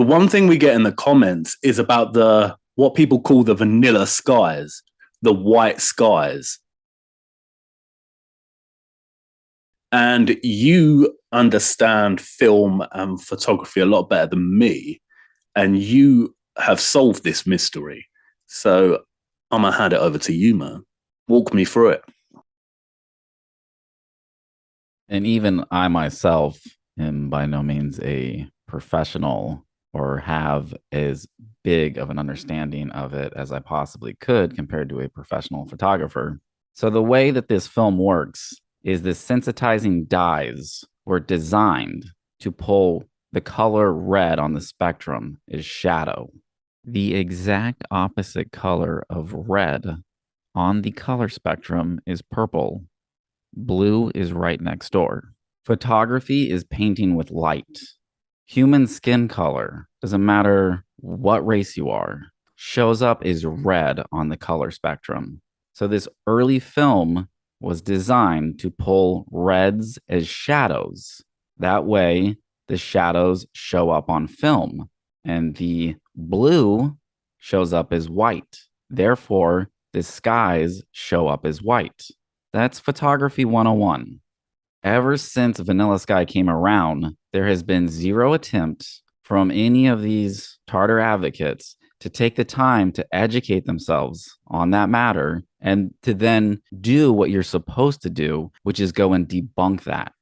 one thing we get in the comments is about the what people call the vanilla skies, the white skies. And you understand film and photography a lot better than me, and you have solved this mystery. So I'm going to hand it over to you, man. Walk me through it. And even I myself am by no means a professional or have as big of an understanding of it as I possibly could compared to a professional photographer. So the way that this film works is the sensitizing dyes were designed to pull the color red on the spectrum is shadow. The exact opposite color of red on the color spectrum is purple. Blue is right next door. Photography is painting with light. Human skin color, doesn't matter what race you are, shows up as red on the color spectrum. So this early film was designed to pull reds as shadows. That way, the shadows show up on film, and the blue shows up as white. Therefore, the skies show up as white. That's photography 101. Ever since Vanilla Sky came around, there has been zero attempt from any of these Tartar advocates to take the time to educate themselves on that matter and to then do what you're supposed to do, which is go and debunk that.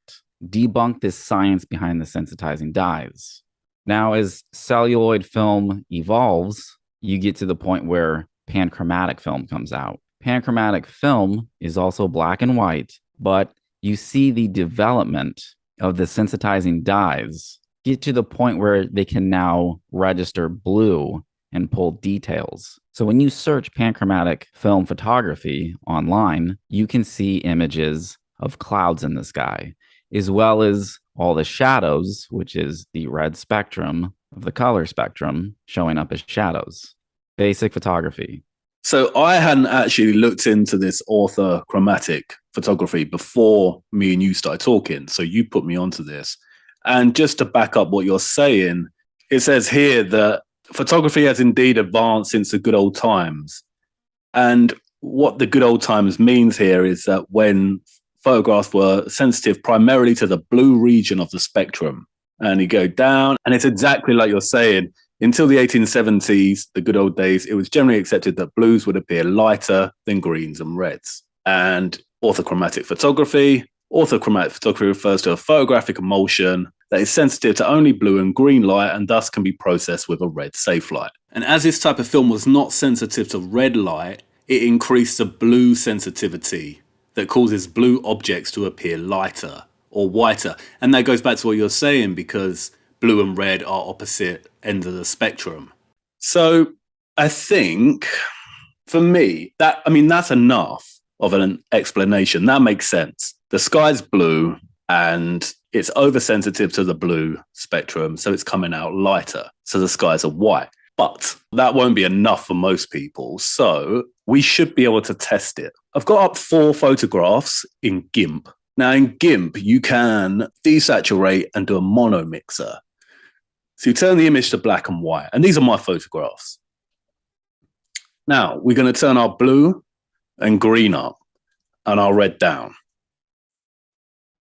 Debunk this science behind the sensitizing dyes. Now, as celluloid film evolves, you get to the point where panchromatic film comes out. Panchromatic film is also black and white, but you see the development of the sensitizing dyes get to the point where they can now register blue and pull details. So when you search panchromatic film photography online, you can see images of clouds in the sky, as well as all the shadows, which is the red spectrum of the color spectrum showing up as shadows. Basic photography. So I hadn't actually looked into this orthochromatic photography before me and you started talking. So you put me onto this. And just to back up what you're saying, it says here that photography has indeed advanced since the good old times. And what the good old times means here is that when photographs were sensitive primarily to the blue region of the spectrum, and you go down, and it's exactly like you're saying, until the 1870s, the good old days, it was generally accepted that blues would appear lighter than greens and reds. And orthochromatic photography refers to a photographic emulsion that is sensitive to only blue and green light and thus can be processed with a red safe light. And as this type of film was not sensitive to red light, it increased the blue sensitivity that causes blue objects to appear lighter or whiter. And that goes back to what you're saying, because blue and red are opposite ends of the spectrum. So I think for me, that's enough of an explanation. That makes sense. The sky's blue and it's oversensitive to the blue spectrum, so it's coming out lighter. So the skies are white. But that won't be enough for most people. So we should be able to test it. I've got up 4 photographs in GIMP. Now in GIMP, you can desaturate and do a mono mixer. So you turn the image to black and white. And these are my photographs. Now we're going to turn our blue and green up and our red down.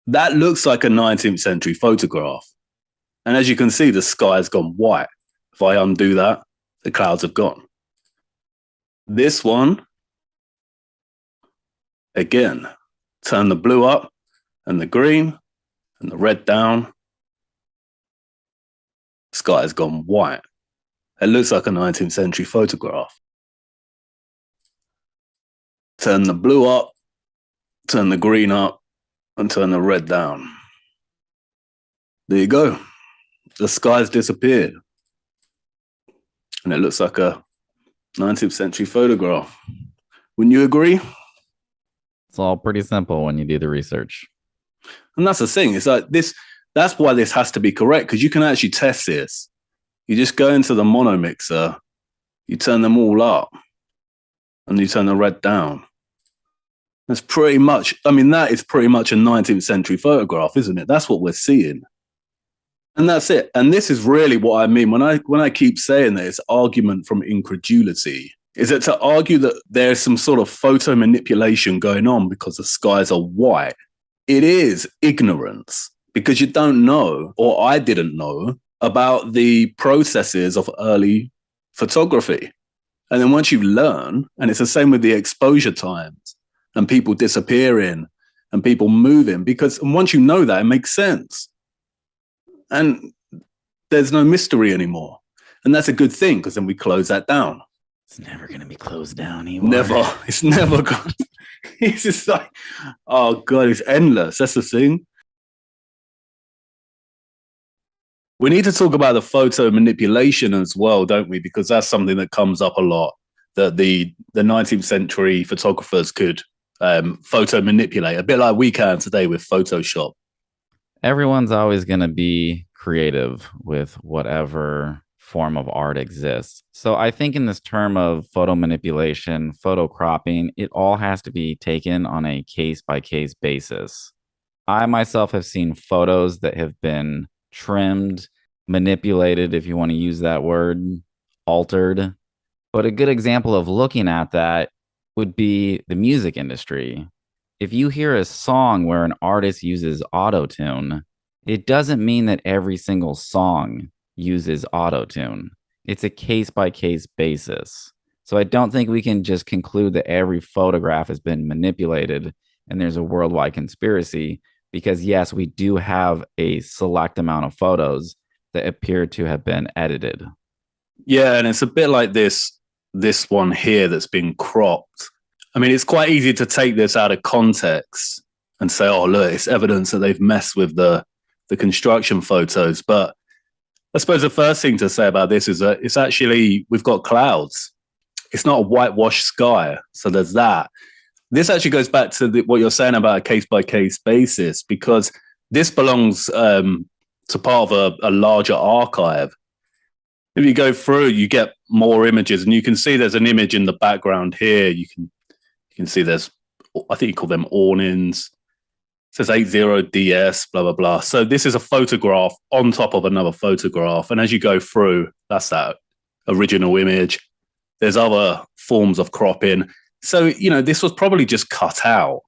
That looks like a 19th century photograph. And as you can see, the sky has gone white. If I undo that, the clouds have gone. This one, again, turn the blue up and the green and the red down. The sky has gone white. It looks like a 19th century photograph. Turn the blue up, turn the green up, and turn the red down. There you go. The sky's disappeared. And it looks like a 19th century photograph. Wouldn't you agree? It's all pretty simple when you do the research. And that's the thing. It's like this. That's why this has to be correct, because you can actually test this. You just go into the mono mixer, you turn them all up, and you turn the red down. That's pretty much, that is pretty much a 19th century photograph, isn't it? That's what we're seeing. And that's it. And this is really what I mean when I keep saying that it's argument from incredulity. Is it to argue that there's some sort of photo manipulation going on because the skies are white? It is ignorance because you don't know, or I didn't know, about the processes of early photography. And then once you learn, and it's the same with the exposure times and people disappearing and people moving, because once you know that, it makes sense. And there's no mystery anymore. And that's a good thing because then we close that down. It's never going to be closed down, AEWAR. Never. It's never gone. It's just like, oh God, it's endless. That's the thing. We need to talk about the photo manipulation as well, don't we? Because that's something that comes up a lot, that the 19th century photographers could photo manipulate, a bit like we can today with Photoshop. Everyone's always going to be creative with whatever form of art exists. So I think in this term of photo manipulation, photo cropping, it all has to be taken on a case by case basis. I myself have seen photos that have been trimmed, manipulated, if you want to use that word, altered. But a good example of looking at that would be the music industry. If you hear a song where an artist uses auto-tune, it doesn't mean that every single song uses auto-tune. It's a case-by-case basis. So I don't think we can just conclude that every photograph has been manipulated and there's a worldwide conspiracy, because yes, we do have a select amount of photos that appear to have been edited. Yeah, and it's a bit like this one here that's been cropped. I mean, it's quite easy to take this out of context and say, oh, look, it's evidence that they've messed with the construction photos. But I suppose the first thing to say about this is that it's actually, we've got clouds. It's not a whitewashed sky. So there's that. This actually goes back to what you're saying about a case-by-case basis, because this belongs to part of a larger archive. If you go through, you get more images, and you can see there's an image in the background here. You can see there's, I think you call them awnings. It says 80DS, blah, blah, blah. So this is a photograph on top of another photograph. And as you go through, that's that original image. There's other forms of cropping. So, you know, this was probably just cut out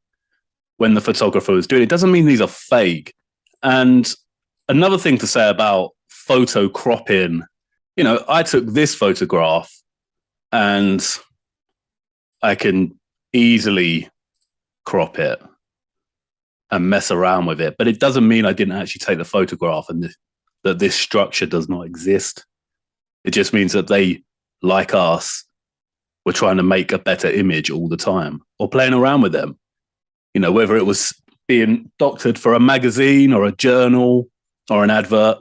when the photographer was doing it. It doesn't mean these are fake. And another thing to say about photo cropping, you know, I took this photograph and I can easily crop it and mess around with it. But it doesn't mean I didn't actually take the photograph and that this structure does not exist. It just means that they, like us, were trying to make a better image all the time or playing around with them. You know, whether it was being doctored for a magazine or a journal or an advert.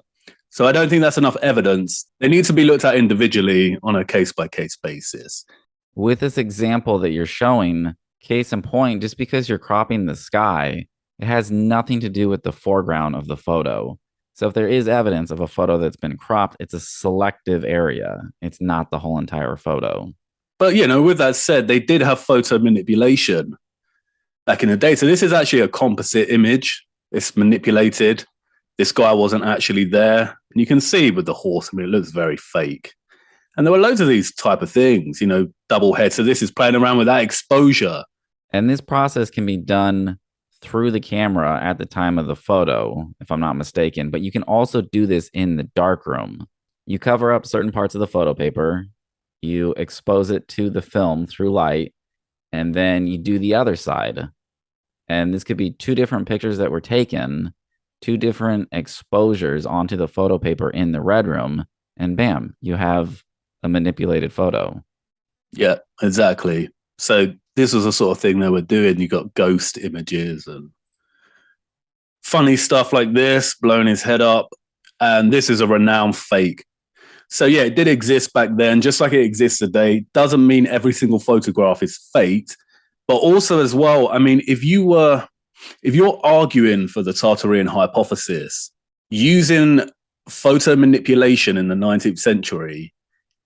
So I don't think that's enough evidence. They need to be looked at individually on a case-by-case basis. With this example that you're showing, case in point, just because you're cropping the sky, it has nothing to do with the foreground of the photo. So if there is evidence of a photo that's been cropped, it's a selective area. It's not the whole entire photo. But, you know, with that said, they did have photo manipulation back in the day. So this is actually a composite image. It's manipulated. This guy wasn't actually there. And you can see with the horse, I mean, it looks very fake. And there were loads of these type of things, you know, double head. So this is playing around with that exposure. And this process can be done through the camera at the time of the photo, if I'm not mistaken. But you can also do this in the darkroom. You cover up certain parts of the photo paper. You expose it to the film through light, and then you do the other side. And this could be two different pictures that were taken, two different exposures onto the photo paper in the red room, and bam, you have a manipulated photo. Yeah, exactly. So this was the sort of thing they were doing. You got ghost images and funny stuff like this, blowing his head up. And this is a renowned fake. So yeah, it did exist back then, just like it exists today. Doesn't mean every single photograph is faked, but also as well, I mean, if you're arguing for the Tartarian hypothesis, using photo manipulation in the 19th century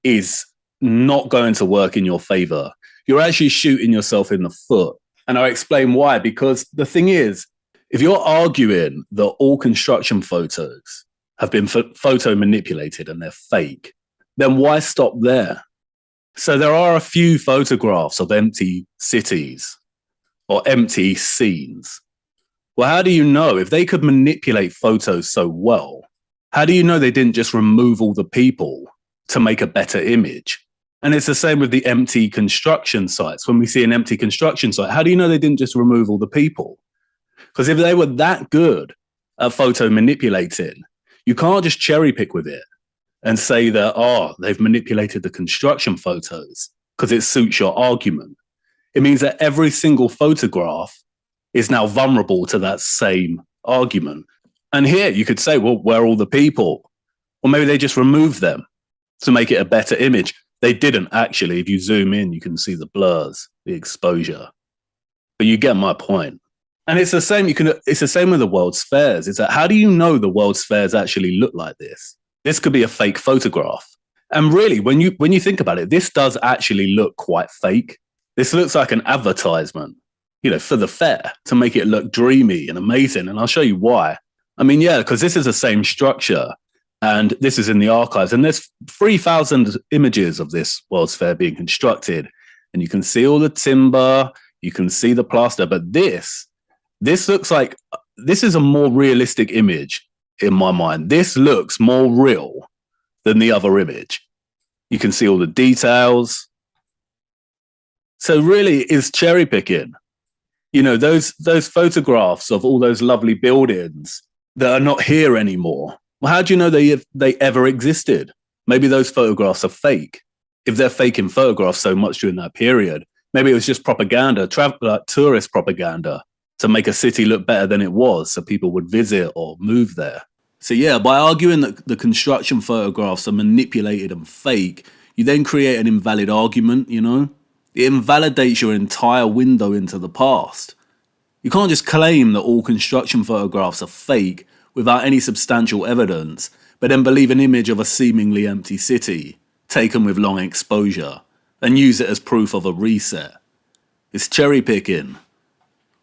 is not going to work in your favor. You're actually shooting yourself in the foot. And I'll explain why, because the thing is, if you're arguing that all construction photos have been photo manipulated and they're fake, then why stop there? So there are a few photographs of empty cities or empty scenes. Well, how do you know if they could manipulate photos so well? How do you know they didn't just remove all the people to make a better image? And it's the same with the empty construction sites. When we see an empty construction site, how do you know they didn't just remove all the people? Because if they were that good at photo manipulating, you can't just cherry pick with it and say that, oh, they've manipulated the construction photos because it suits your argument. It means that every single photograph is now vulnerable to that same argument. And here you could say, well, where are all the people? Or maybe they just removed them to make it a better image. They didn't actually. If you zoom in, you can see the blurs, the exposure. But you get my point. And it's the same. It's the same with the World's Fairs. It's that how do you know the World's Fairs actually look like this? This could be a fake photograph. And really, when you think about it, this does actually look quite fake. This looks like an advertisement, for the fair to make it look dreamy and amazing. And I'll show you why. I mean, yeah, because this is the same structure and this is in the archives. And there's 3,000 images of this World's Fair being constructed. And you can see all the timber, you can see the plaster. But this looks like this is a more realistic image in my mind. This looks more real than the other image. You can see all the details. So really, it's cherry picking. Those photographs of all those lovely buildings that are not here anymore. Well, how do you know they ever existed? Maybe those photographs are fake. If they're faking photographs so much during that period, maybe it was just propaganda, tourist propaganda to make a city look better than it was so people would visit or move there. So yeah, by arguing that the construction photographs are manipulated and fake, you then create an invalid argument, It invalidates your entire window into the past. You can't just claim that all construction photographs are fake without any substantial evidence, but then believe an image of a seemingly empty city taken with long exposure and use it as proof of a reset. It's cherry picking.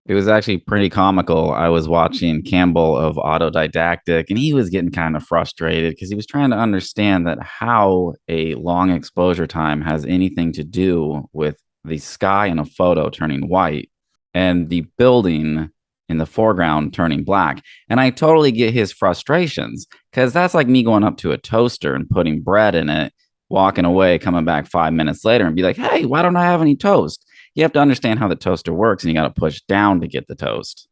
It was actually pretty comical. I was watching Campbell of Autodidactic, and he was getting kind of frustrated because he was trying to understand that how a long exposure time has anything to do with the sky in a photo turning white and the building in the foreground turning black. And I totally get his frustrations because that's like me going up to a toaster and putting bread in it, walking away, coming back 5 minutes later and be like, hey, why don't I have any toast? You have to understand how the toaster works, and you got to push down to get the toast.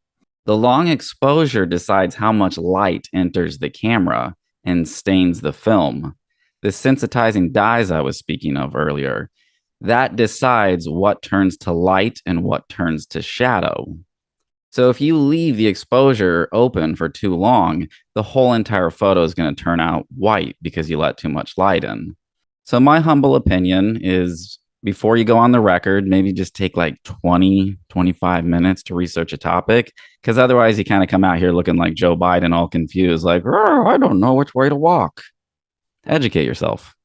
The long exposure decides how much light enters the camera and stains the film. The sensitizing dyes I was speaking of earlier, that decides what turns to light and what turns to shadow. So if you leave the exposure open for too long, the whole entire photo is going to turn out white because you let too much light in. So my humble opinion is, before you go on the record, maybe just take like 20, 25 minutes to research a topic, because otherwise you kind of come out here looking like Joe Biden, all confused, like, I don't know which way to walk. Educate yourself.